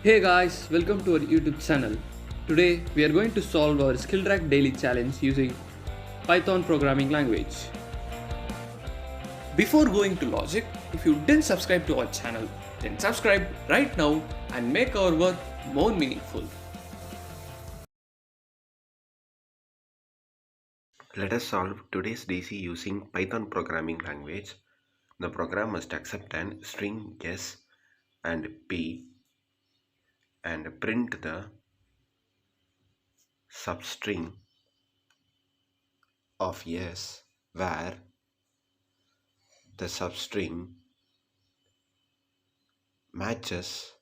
Hey guys, welcome to our YouTube channel. Today we are going to solve our skillrack daily challenge using Python programming language. Before going to logic, if you didn't subscribe to our channel, then subscribe right now and make our work more meaningful. Let us solve today's DC using Python programming language. The program must accept an string S and P and print the substring of S where the substring matches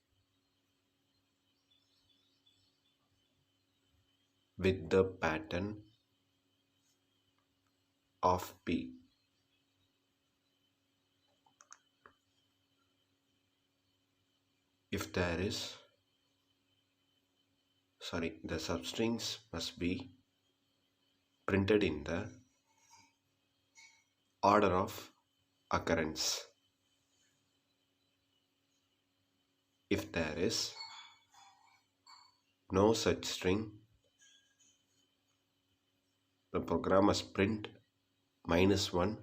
with the pattern of P. If there is, the substrings must be printed in the order of occurrence. If there is no such string, the program must print -1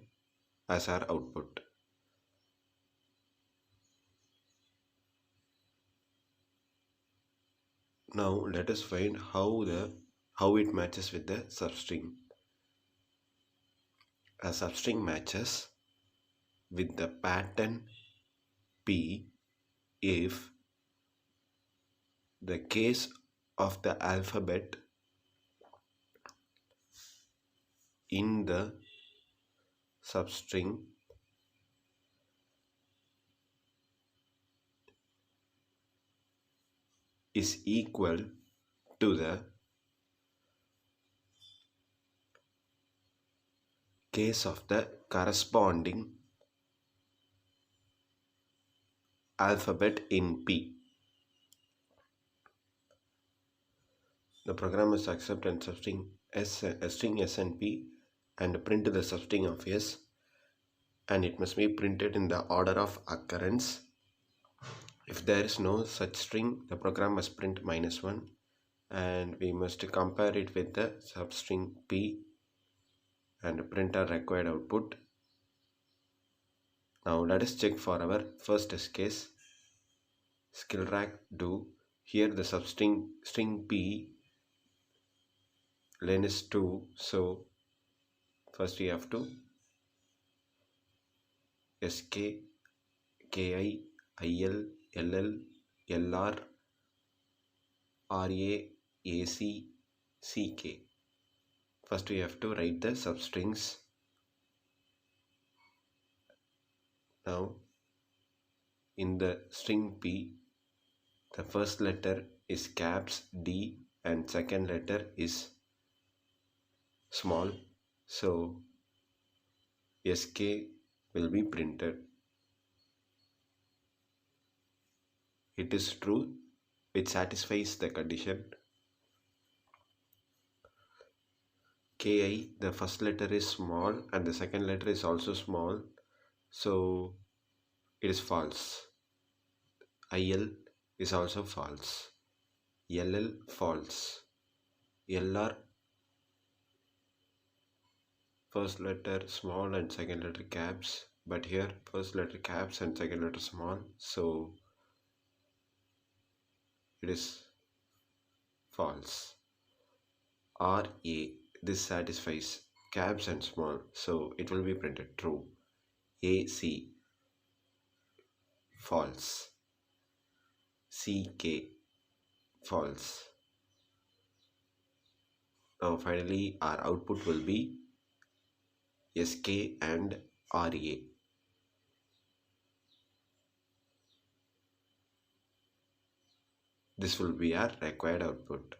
as our output. Now let us find how it matches with the substring. A substring matches with the pattern P if the case of the alphabet in the substring is equal to the case of the corresponding alphabet in P. The program must accept and substring a string S and P and print the substring of S, and it must be printed in the order of occurrence. If there is no such string, the program must print -1, and we must compare it with the substring P and print our required output. Now let us check for our first test case. Skillrack do. Here the substring string P len is 2, so first we have to sk ki il ll lr rac ck. First we have to write the substrings. Now in the string P, the first letter is caps D and second letter is small, so sk will be printed. It is true, which satisfies the condition. Ki, the first letter is small and the second letter is also small, so it is false. Il is also false. Ll false. Lr, first letter small and second letter caps, but here first letter caps and second letter small, so it is false. Ra, this satisfies caps and small, so it will be printed true. Ac, false. Ck, false. Now finally our output will be Sk and Ra. This will be our required output.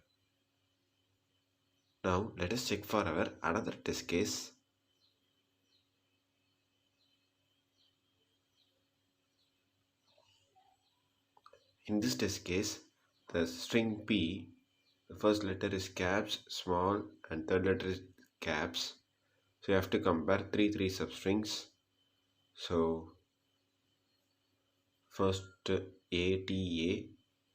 Now let us check for our another test case. In this test case, the string P, the first letter is caps, small, and third letter is caps. So you have to compare three substrings. So first ATA,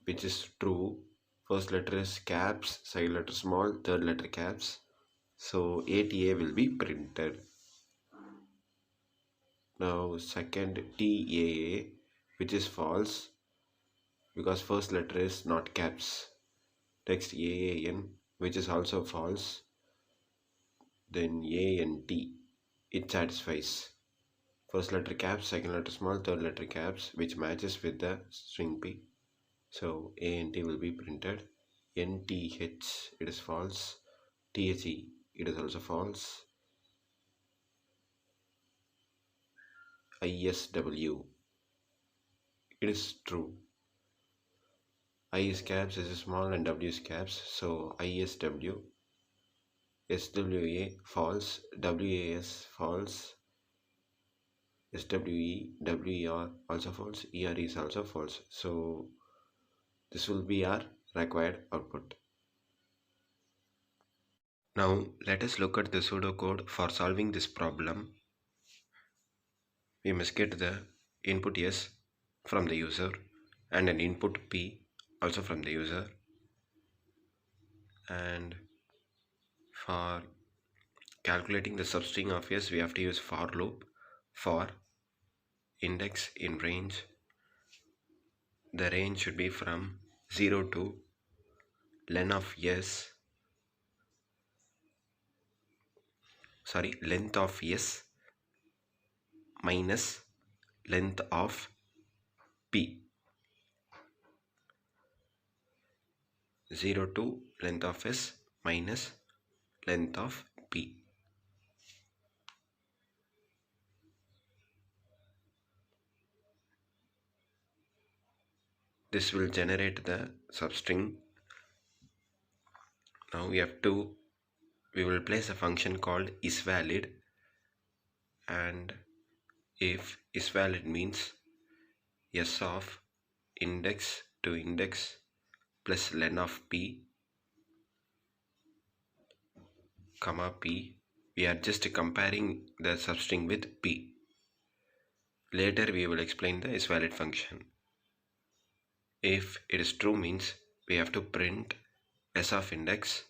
which is true. First letter is caps, second letter small, third letter caps. So ATA will be printed. Now second TAA, which is false because first letter is not caps. Text AAN, which is also false. Then ANT, it satisfies. First letter caps, second letter small, third letter caps, which matches with the string P. So ANT will be printed. NTH, it is false. THE, it is also false. ISW, it is true. I is caps, S is small, and W is caps. So ISW, SWA false, WAS false, SWE, WER also false, ER is also false. So this will be our required output. Now let us look at the pseudocode for solving this problem. We must get the input S from the user and an input P also from the user. And for calculating the substring of S, we have to use for loop for index in range. The range should be from 0 to length of S, length of S minus length of P. 0 to length of S minus length of P. This will generate the substring. Now we will place a function called isValid, and if isValid means S of index to index plus len of P comma P, we are just comparing the substring with P. Later we will explain the isValid function. If it is true means we have to print S of index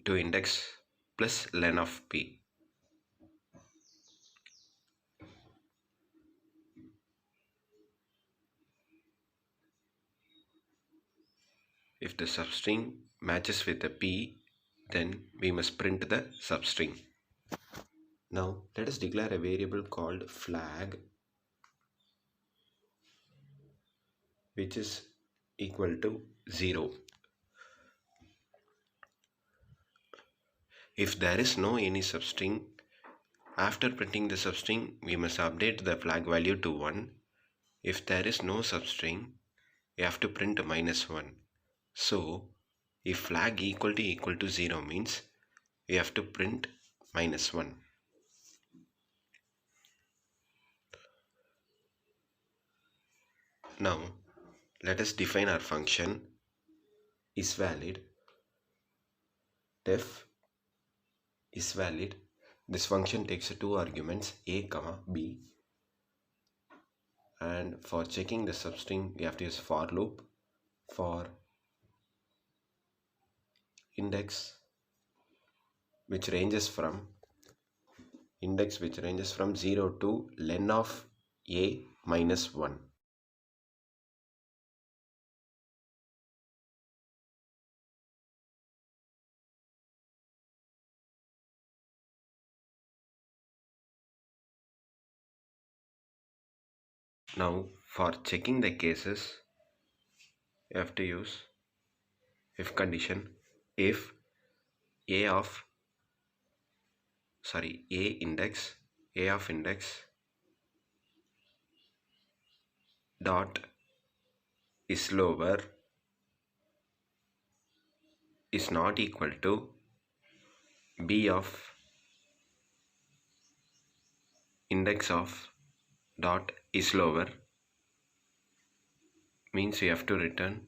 to index plus len of P. If the substring matches with the P, then we must print the substring. Now let us declare a variable called flag, which is equal to 0. If there is no any substring, after printing the substring, we must update the flag value to 1. If there is no substring, we have to print -1. So if flag equal to 0 means we have to print -1. Now let us define our function isValid. Def isValid. This function takes two arguments, a comma b, and for checking the substring we have to use for loop for index which ranges from 0 to len of a minus 1. Now for checking the cases, you have to use if condition. If a of index dot is lower is not equal to b of index of dot is lower, means we have to return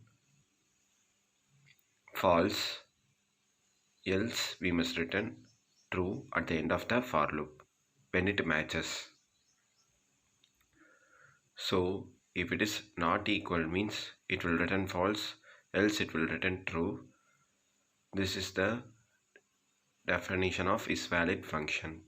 false, else we must return true at the end of the for loop when it matches. So If it is not equal means it will return false, else it will return true. This is the definition of isValid function.